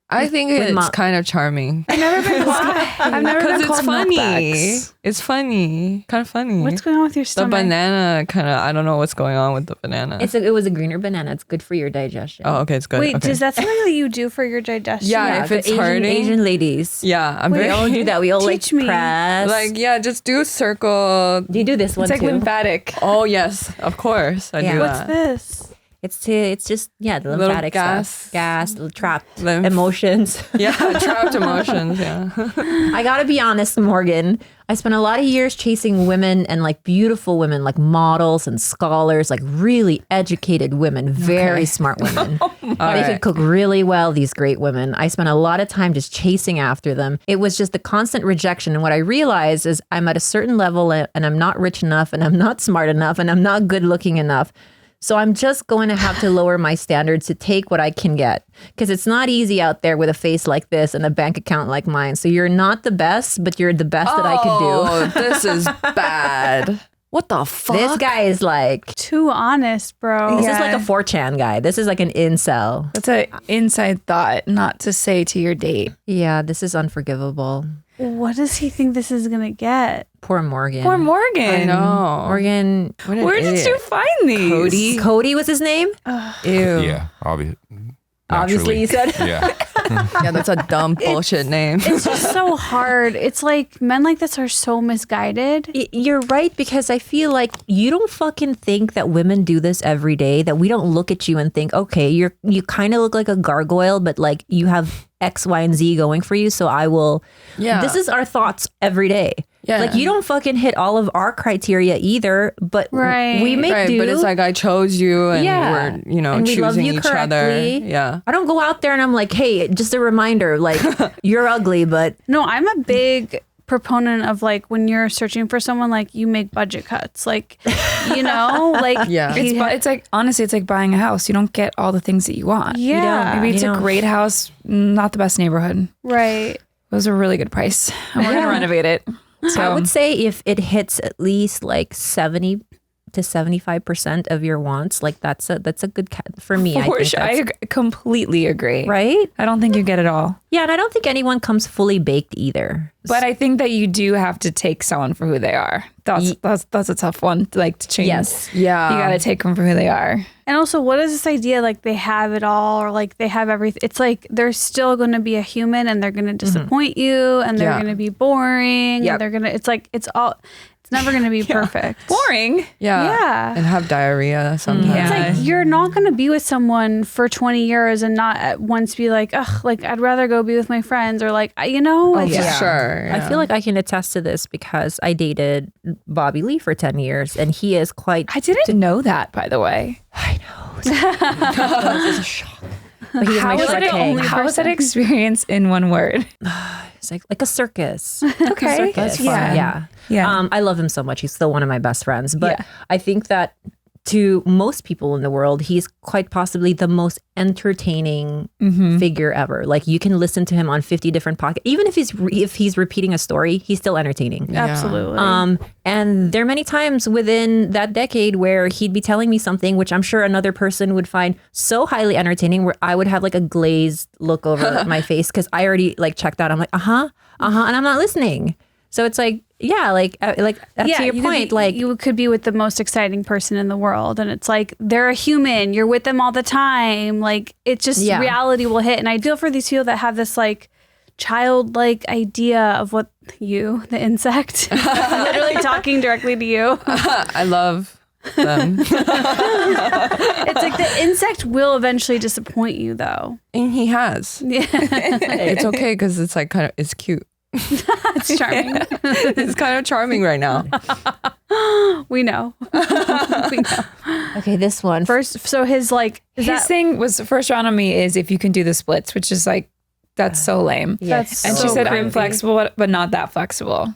I think it's kind of charming. I've never been Because it's called funny. milkbags. It's funny. Kind of funny. What's going on with your The stomach? banana kind of, I don't know what's going on with the banana. It was a greener banana. It's good for your digestion. Oh, okay, it's good. Wait, okay. is that something that you do for your digestion? Yeah, if it's Asian, hurting. Asian ladies. Yeah, I'm We very all do that. We all Teach like me. press. like, yeah, just do circle. do you do this one It's like too? lymphatic. Oh, yes, of course. I Yeah. do What's that. this? It's just the Little lymphatic gas. stuff. Gas, little trapped Lymph. emotions. Yeah, trapped emotions. Yeah. I gotta be honest, Morgan. I spent a lot of years chasing women and like beautiful women, like models and scholars, like really educated women, very smart women. They could cook really well, these great women. I spent a lot of time just chasing after them. It was just the constant rejection. And what I realized is I'm at a certain level and I'm not rich enough and I'm not smart enough and I'm not good looking enough. So I'm just going to have to lower my standards to take what I can get, because it's not easy out there with a face like this and a bank account like mine. So you're not the best, but you're the best that I could do. Oh, this is bad. What the fuck? This guy is like, Too honest, bro. this is like a 4chan guy. This is like an incel. That's an inside thought, not to say to your date. Yeah, this is unforgivable. What does he think this is gonna get? Poor Morgan. Poor Morgan. I know. Morgan. What an Where did idiot. you find these? Cody was his name? Ew. Yeah, Obviously, you said. Yeah. Yeah, that's a dumb bullshit name. It's just so hard. It's like men like this are so misguided. You're right, because I feel like you don't fucking think that women do this every day, that we don't look at you and think, okay, you kind of look like a gargoyle, but like you have X, Y, and Z going for you. So I will. Yeah. This is our thoughts every day. Yeah. Like you don't fucking hit all of our criteria either, but Right. we make Right, do. but it's like I chose you and we're, and we love choosing you each correctly. other. Yeah. I don't go out there and I'm like, hey, just a reminder, like you're ugly, but No, I'm a big proponent of like when you're searching for someone, like you make budget cuts, like like Yeah. It's like, honestly, it's like buying a house. You don't get all the things that you want. yeah, Maybe it's You a don't. great house, not the best neighborhood. right. It was a really good price. And we're going to renovate it. So I would say if it hits at least like 70 to 75% of your wants, like that's a good for me. I think I that's, completely agree. right? I don't think you get it all. Yeah, and I don't think anyone comes fully baked either. But I think that you do have to take someone for who they are. That's a tough one to change. Yes. Yeah. You got to take them for who they are. And also, what is this idea like they have it all or like they have everything? It's like they're still going to be a human and they're going to disappoint you and they're Yeah. going to be boring. Yep. And they're going to, it's never going to be perfect. Boring. Yeah. Yeah. And have diarrhea sometimes. Yeah. It's like you're not going to be with someone for 20 years and not at once be like, ugh, like I'd rather go be with my friends or like, like, For Yeah. sure. I feel like I can attest to this because I dated Bobby Lee for 10 years and he is quite. I didn't know that, by the way. I know. But he is my How is short it king. only- How was that experience in one word? It's like a circus. Okay. That's fun. Yeah. Yeah. Yeah. I love him so much. He's still one of my best friends. But Yeah. I think that to most people in the world, he's quite possibly the most entertaining figure ever. Like you can listen to him on 50 different podcasts. Even if he's repeating a story, he's still entertaining. Absolutely. And there are many times within that decade where he'd be telling me something which I'm sure another person would find so highly entertaining where I would have like a glazed look over my face because I already like checked out. I'm like, and I'm not listening. So it's like, yeah, like that's to your you point. Could be, Like you could be with the most exciting person in the world, and it's like they're a human. You're with them all the time. Like it's just reality will hit. And I feel for these people that have this like childlike idea of what the insect, literally talking directly to you. I love them. It's like the insect will eventually disappoint you, though. And he has. Yeah, It's okay because it's like it's cute. it's charming. It's kind of charming right now. We know. We know. okay, this one. First, so his like His thing was first round on me is if you can do the splits, which is like, that's so lame. That's And she so said, crazy. I'm flexible, but not that flexible.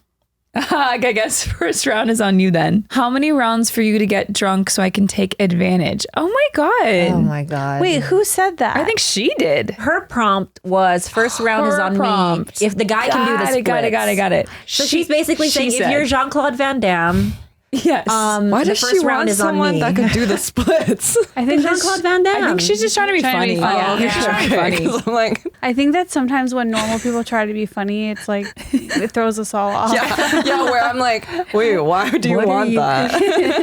I guess first round is on you then. How many rounds for you to get drunk so I can take advantage? Oh my God. Oh my god. Wait, who said that? I think she did. her prompt was first round is Her on prompt. me. If the guy can do the splits. Got it. So she's basically saying she if said. you're Jean-Claude Van Damme Yes. Why does she want someone that could do the splits? I think Jean-Claude Van Damme. I think she's just trying to be funny. funny. Yeah, she's trying to be funny. 'Cause I'm like, I think that sometimes when normal people try to be funny, it's like it throws us all off. yeah, where I'm like, wait, why do you want that?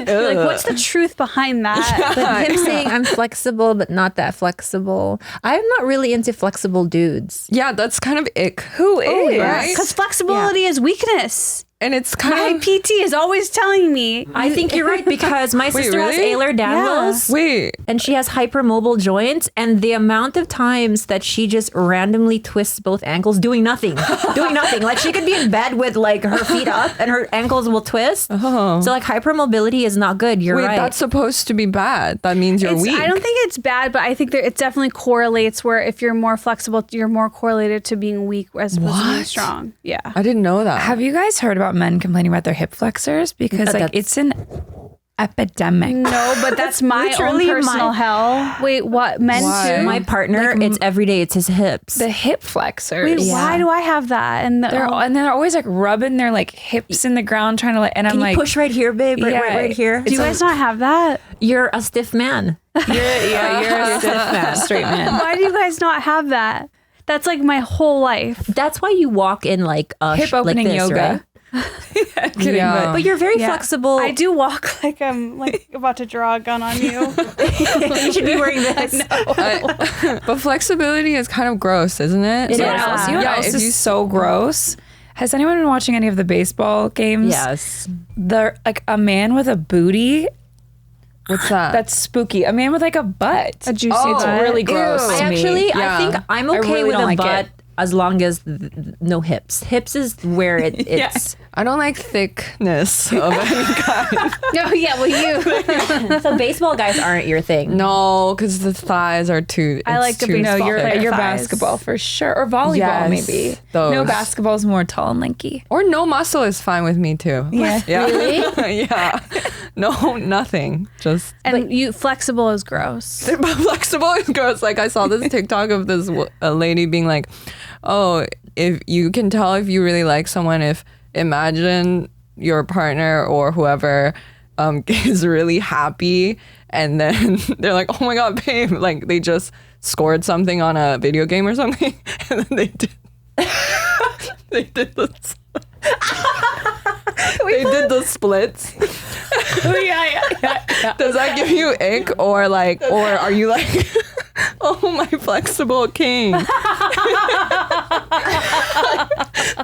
You're like, what's the truth behind that? But him saying I'm flexible, but not that flexible. I'm not really into flexible dudes. Yeah, that's kind of ick. Who is? right? Because flexibility is weakness. And it's kind My of PT is always telling me. I think you're right because my sister has really? Ehlers-Danlos. wait. And she has hypermobile joints, and the amount of times that she just randomly twists both ankles doing nothing. Like she could be in bed with like her feet up and her ankles will twist. So like hypermobility is not good. You're Wait, right. that's supposed to be bad. That means you're weak. I don't think it's bad, but I think it definitely correlates where if you're more flexible, you're more correlated to being weak as opposed to being What? strong. Yeah. I didn't know that. Have you guys heard about men complaining about their hip flexors? Because like it's an epidemic. No, but that's my own literally personal my- hell. Wait, what? Men Why? too? my partner, it's every day. It's his hips. The hip flexors. Wait, why do I have that? And And they're always like rubbing their like hips in the ground, trying to like. And Can I'm you like, push right here, babe? Right here. do you guys not have that? You're a stiff man. you're a stiff man, straight man. Why do you guys not have that? That's like my whole life. That's why you walk in like a Hip opening like this, yoga. right? Kidding, Yeah. But you're very Yeah. flexible. I do walk like I'm like about to draw a gun on you. You should be wearing this. But flexibility is kind of gross, isn't it? It You is. know what else? You know what Yeah, else if is you- so gross? Has anyone been watching any of the baseball games? Yes. They're like a man with a booty. What's that? That's spooky. A man with like a butt. A juicy It's butt. really gross. Ew. to I me. actually, Yeah. I think I'm I okay really with don't a like butt it. as long as no hips. Hips is where it's. I don't like thickness of any kind. No, yeah, well you. So baseball guys aren't your thing. No, because the thighs are too. I like it's the too baseball No, you're player you're thighs. basketball for sure, or volleyball Yes, maybe. those. No, basketball's more tall and lanky. Or no muscle is fine with me too. Yeah. Really? Yeah. No, nothing. Just And you flexible is gross. but flexible is gross. Like I saw this TikTok of this a lady being like, "Oh, if you can tell if you really like someone if imagine your partner or whoever is really happy and then they're like, oh my god, babe, like they just scored something on a video game or something, and then they did this." They did the splits. yeah. Does that give you ick or are you like, oh my flexible king?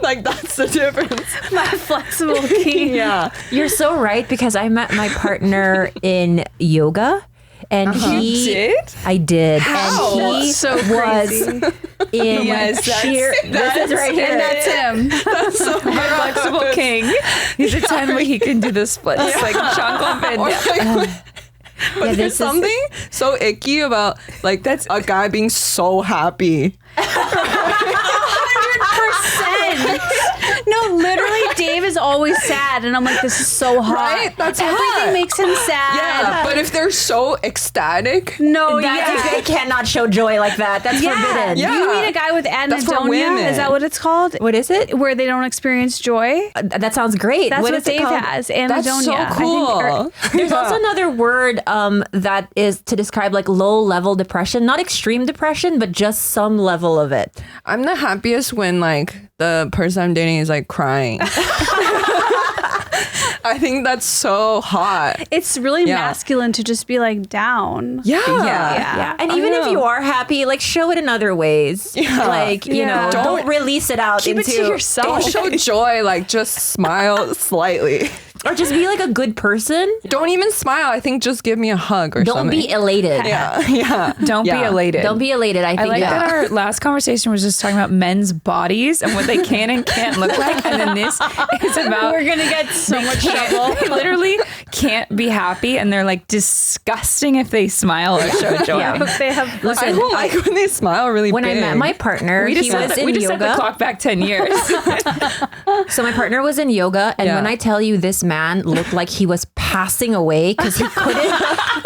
Like that's the difference. My flexible king. Yeah. You're so right because I met my partner in yoga. And he did? I did. How? And he That's so was crazy. in Yes, sheer this is right here. And that's him. That's so My flexible king. He's a 10 where he can do the splits like Chunko Bin. Or like, Yeah, there's something so icky about like that's a guy being so happy. 100%. No, literally, Dave is always sad, and I'm like, this is so hot. Right? That's everything hot. makes him sad. Yeah, but if they're so ecstatic, No, They cannot show joy like that. That's forbidden. Yeah. You meet a guy with That's for anhedonia. women. Is that what it's called? What is it? Where they don't experience joy. That sounds great. That's what is it Dave called? has. Anhedonia. that's so cool. There's also another word that is to describe like low level depression, not extreme depression, but just some level of it. I'm the happiest when like the person I'm dating is like crying. I think that's so hot. It's really Yeah. masculine to just be like down. Yeah. Yeah. And even if you are happy, like show it in other ways. Yeah. Like, you know, Yeah. don't release it out Keep into it to yourself. Don't show joy, like just smile slightly. or just be like a good person. Don't even smile. I think just give me a hug or Don't something. be elated. Yeah. Don't be Yeah. elated. Don't be elated. I think I like that our last conversation was just talking about men's bodies and what they can and can't look like. And then this is about We're gonna get so much trouble. they literally can't be happy and they're like disgusting if they smile or show joy. Yeah. They have. I don't like when they smile really when big. I met my partner, We just, he set was the, in we just set the yoga. clock back 10 years. So my partner was in yoga, and Yeah. when I tell you this man looked like he was passing away because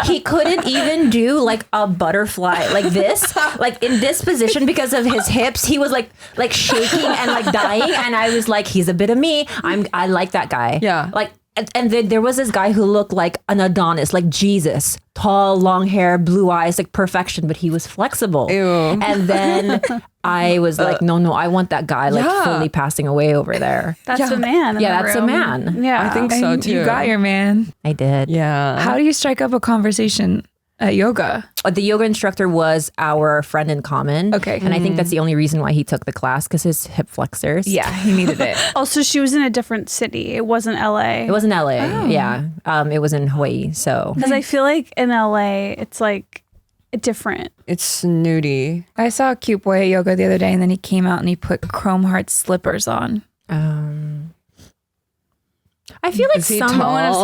he couldn't even do like a butterfly like this, like in this position because of his hips. He was like shaking and like dying, and I was like, he's a bit of me. I like that guy. Yeah. like. And then there was this guy who looked like an Adonis, like Jesus, tall, long hair, blue eyes, like perfection, but he was flexible. Ew. And then I was like, no, I want that guy like fully passing away over there. That's a man. in Yeah, the that's a room. man. Yeah. I think so too. You got your man. I did. Yeah. How do you strike up a conversation at yoga? The yoga instructor was our friend in common. Okay. And I think that's the only reason why he took the class, because his hip flexors. Yeah, he needed it. Also, she was in a different city. It wasn't LA. It was in LA. Yeah. It was in Hawaii. So Because I feel like in LA, it's like different. It's snooty. I saw a cute boy at yoga the other day, and then he came out and he put chrome heart slippers on. I feel like Is he some tall? Moment of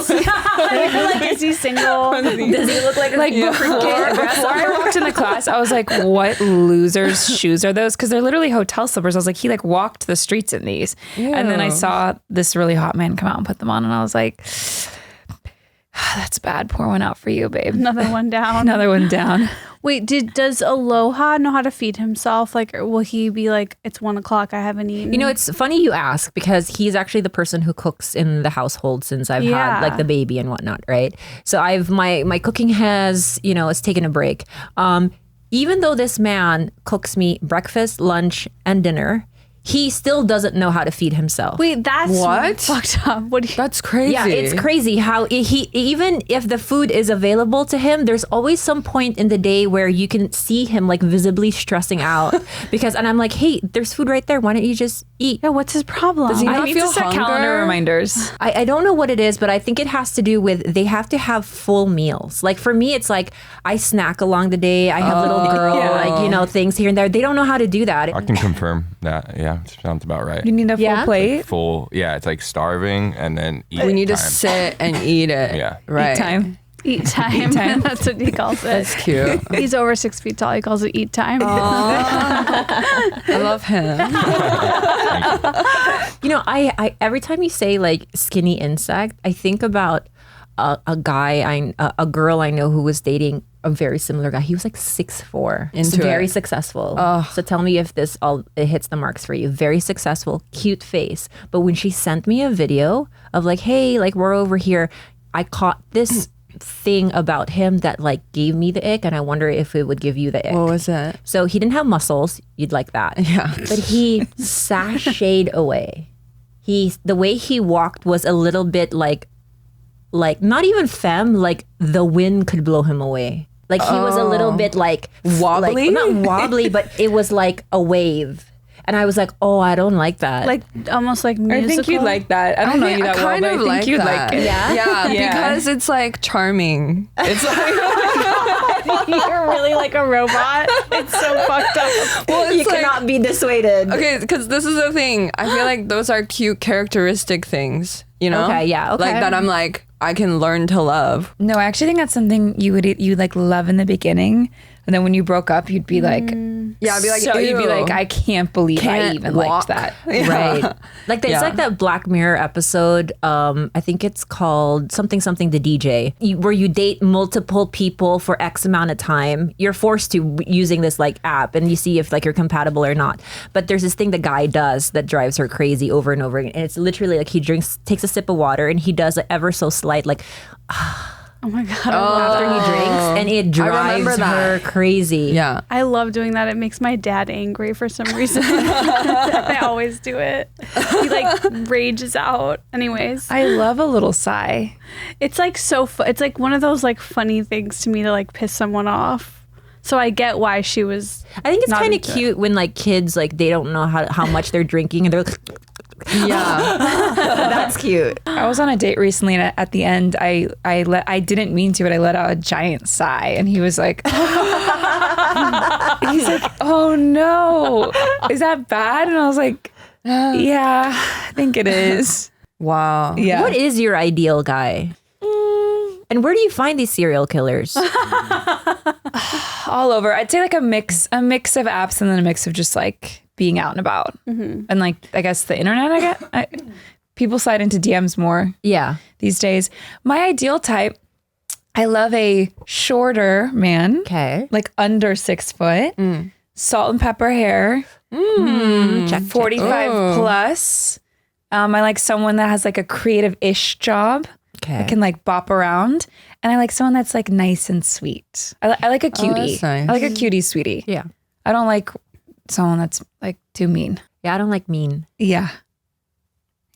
silence. I feel like, is he single? Does he look like Before I walked in the class, I was like, what loser's shoes are those? Because they're literally hotel slippers. I was like, he like walked the streets in these. And then I Ew. saw this really hot man come out and put them on, and I was like, that's bad. Pour one out for you, babe. Another one down. Another one down. Wait, does Aloha know how to feed himself? Like, or will he be like, it's 1 o'clock, I haven't eaten? You know, it's funny you ask, because he's actually the person who cooks in the household since I've had like the baby and whatnot, right? So my cooking has, it's taken a break. Even though this man cooks me breakfast, lunch, and dinner, he still doesn't know how to feed himself. Wait, that's What? fucked up. What do you? That's crazy. Yeah, it's crazy how he, even if the food is available to him, there's always some point in the day where you can see him like visibly stressing out and I'm like, hey, there's food right there. Why don't you just eat? Yeah, what's his problem? Does he I not need feel to set calendar hunger? reminders. I don't know what it is, but I think it has to do with they have to have full meals. Like for me, it's like I snack along the day. I have little girl, things here and there. They don't know how to do that. I can confirm that. Yeah, sounds about right. You need a full Yeah? plate. Full, yeah, it's like starving and then eat We need to time. sit and eat it. Yeah. Right. Time. Eat time. time. That's what he calls it. That's cute. He's over 6 feet tall. He calls it eat time. I love him. I every time you say like skinny insect, I think about a girl I know who was dating a very similar guy. He was like 6'4", Into very it. successful. So tell me if it hits the marks for you. Very successful, cute face. But when she sent me a video of like, hey, like we're over here, I caught this thing about him that like gave me the ick, and I wonder if it would give you the ick. What was it? So he didn't have muscles. You'd like that. Yeah. But he sashayed away. The way he walked was a little bit like not even femme, like the wind could blow him away. Like he was a little bit like Wobbly? not wobbly, but it was like a wave. And I was like, oh, I don't like that. Like almost like I musical. think you'd like that. I don't know you that well, but I think you'd like it. Yeah? Yeah, Yeah. because it's like charming. It's like You're really like a robot. It's so fucked up. well, you it's like, cannot be dissuaded. okay, because this is the thing. I feel like those are cute characteristic things. You know? Okay, yeah, okay. Like that. I'm like, I can learn to love. No, I actually think that's something you would like love in the beginning, and then when you broke up, you'd be like, Yeah, I'd be like, so you'd be ew. like, I can't believe I Can't even walk. liked that. Right. Like it's Yeah. like that Black Mirror episode. I think it's called something the DJ, where you date multiple people for X amount of time. You're forced to using this like app, and you see if like you're compatible or not. But there's this thing the guy does that drives her crazy over and over again, and it's literally like he takes a sip of water, and he does an ever so slight like Oh my god. after he drinks, and it remember drives her that. crazy. Yeah. I love doing that. It makes my dad angry for some reason. I always do it. He like rages out. Anyways, I love a little sigh. it's like it's like one of those like funny things to me to like piss someone off. So I get why she was. I think it's not kind of into it. cute when like kids like they don't know how much they're drinking, and they're like, Yeah. that's cute. I was on a date recently, and at the end, I didn't mean to, but I let out a giant sigh, and he was like, he's like, oh no, is that bad? And I was like, yeah, I think it is. Wow. Yeah. What is your ideal guy? And where do you find these serial killers? All over. I'd say like a mix of apps, and then a mix of just like being out and about, and like I guess the internet. People slide into DMs more Yeah. these days. My ideal type, I love a shorter man, Okay. like under 6 foot, salt and pepper hair, Check. 45 Oh. plus, I like someone that has like a creative-ish job. Okay. I can like bop around. And I like someone that's like nice and sweet. I like a cutie. that's nice. I like a cutie sweetie. Yeah. I don't like someone that's like too mean. Yeah, I don't like mean. Yeah.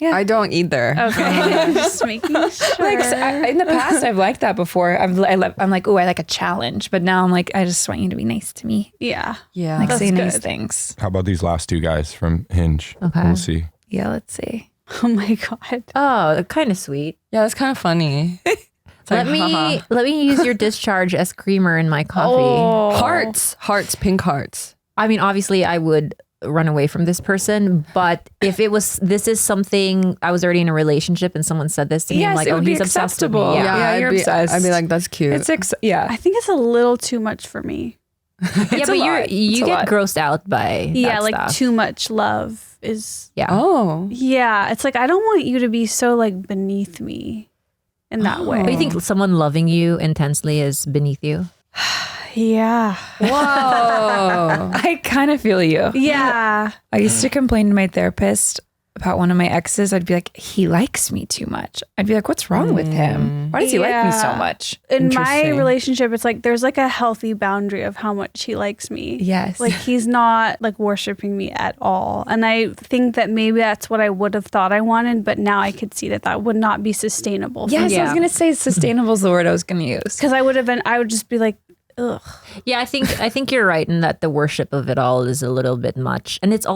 I don't either. Okay. Just making sure. Like in the past, I've liked that before. I'm like, oh, I like a challenge. But now I'm like, I just want you to be nice to me. Yeah. Yeah. Like say nice good. things. How about these last two guys from Hinge? Okay. We'll see. Yeah, let's see. Oh my God. Oh, kind of sweet. Yeah, it's kind of funny. It's Let like, haha. me use your discharge as creamer in my coffee. Oh. Hearts, pink hearts. I mean, obviously, I would run away from this person, but if this is something I was already in a relationship and someone said this to me, Yes, I'm like, it oh, would be he's obsessed with me. acceptable. Yeah, you're I'd be, obsessed. I'd be like, that's cute. Yeah. I think it's a little too much for me. yeah, but lot. It's you a get lot. grossed out by Yeah, that like stuff. too much love is. Yeah. Oh. Yeah, it's like I don't want you to be so like beneath me in that way. But you think someone loving you intensely is beneath you? Yeah. Whoa. I kind of feel you. Yeah. I used to complain to my therapist about one of my exes. I'd be like, he likes me too much. I'd be like, what's wrong with him? Why does he like me so Yeah. much? In my Interesting. relationship, it's like there's like a healthy boundary of how much he likes me. Yes. Like he's not like worshiping me at all. And I think that maybe that's what I would have thought I wanted, but now I could see that that would not be sustainable. Yes, I was Yeah. going to say sustainable is the word I was going to use. Because I would just be like, ugh. Yeah, I think you're right in that the worship of it all is a little bit much, and it's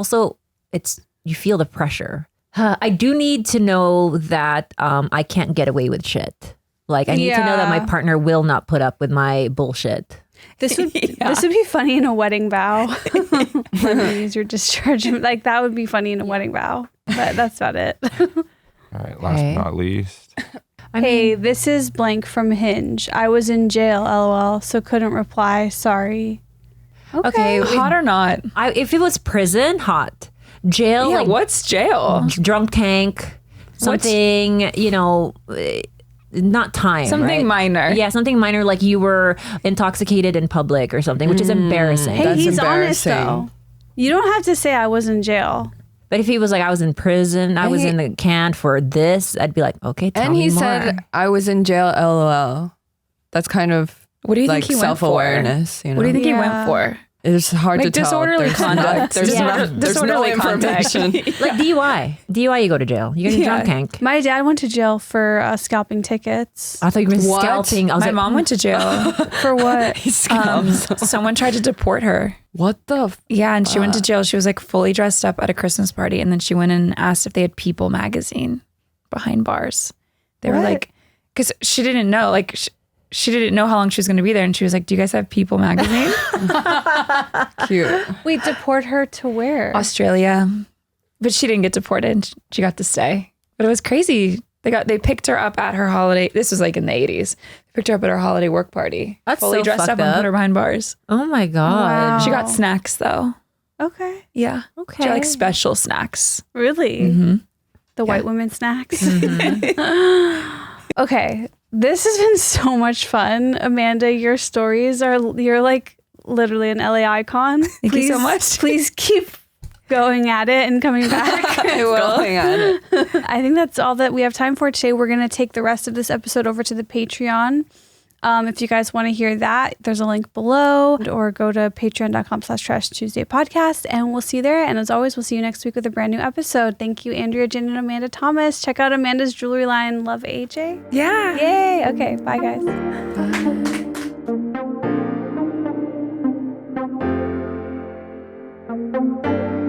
you feel the pressure. I do need to know that I can't get away with shit. Like I need to know that my Yeah. partner will not put up with my bullshit. This would be funny in a wedding vow. Let me use your discharge. Like that would be funny in a wedding vow. But that's about it. All right. Last Okay. but not least. Hey, this is blank from Hinge. I was in jail, lol, so couldn't reply. Sorry. Okay, Hot or not? if it was prison, hot. Jail, Yeah, like what's jail? drunk tank, something, not time. Something right? minor. Yeah, something minor, like you were intoxicated in public or something, which is embarrassing. Hey, That's he's honest embarrassing. though. You don't have to say I was in jail. But if he was like, I was in prison, I was in the can for this, I'd be like, okay, tell And me he more. said, I was in jail, lol. That's kind of What do you like think he went for? self-awareness. You know? What do you think he Yeah. went for? It's hard Like to tell. disorderly There's conduct. There's, Yeah. there's no Disorderly conduct. information. Like DUI. DUI, you go to jail. You get a drunk tank. My dad went to jail for scalping tickets. I thought you were What? scalping. I was My like, mom went to jail. For what? Someone tried to deport her. What the? Yeah, and she went to jail. She was like fully dressed up at a Christmas party, and then she went in and asked if they had People magazine behind bars. They were What? like, because she didn't know, like she didn't know how long she was going to be there, and she was like, "Do you guys have People magazine?" Cute. Wait, deport her to where? Australia, but she didn't get deported. She got to stay. But it was crazy. They picked her up at her holiday. This was like in the 80s. They picked her up at her holiday work party. That's fully so dressed up fucked and up. put her behind bars. oh my God. Wow. She got snacks though. Okay. Yeah. Okay. She got like special snacks. Really? Mm-hmm. The white women snacks. Okay. This has been so much fun. Amanda, your stories you're like literally an LA icon. Thank you so much. Please keep going at it and coming back. I will. Hang on. I think that's all that we have time for today. We're going to take the rest of this episode over to the Patreon. If you guys want to hear that, there's a link below, or go to patreon.com/TrashTuesdayPodcast, and we'll see you there. And as always, we'll see you next week with a brand new episode. Thank you, Andrea Jin and Amanda Thomas. Check out Amanda's jewelry line, Luv Aj. Yeah. Yay. Okay. Bye, guys. Bye.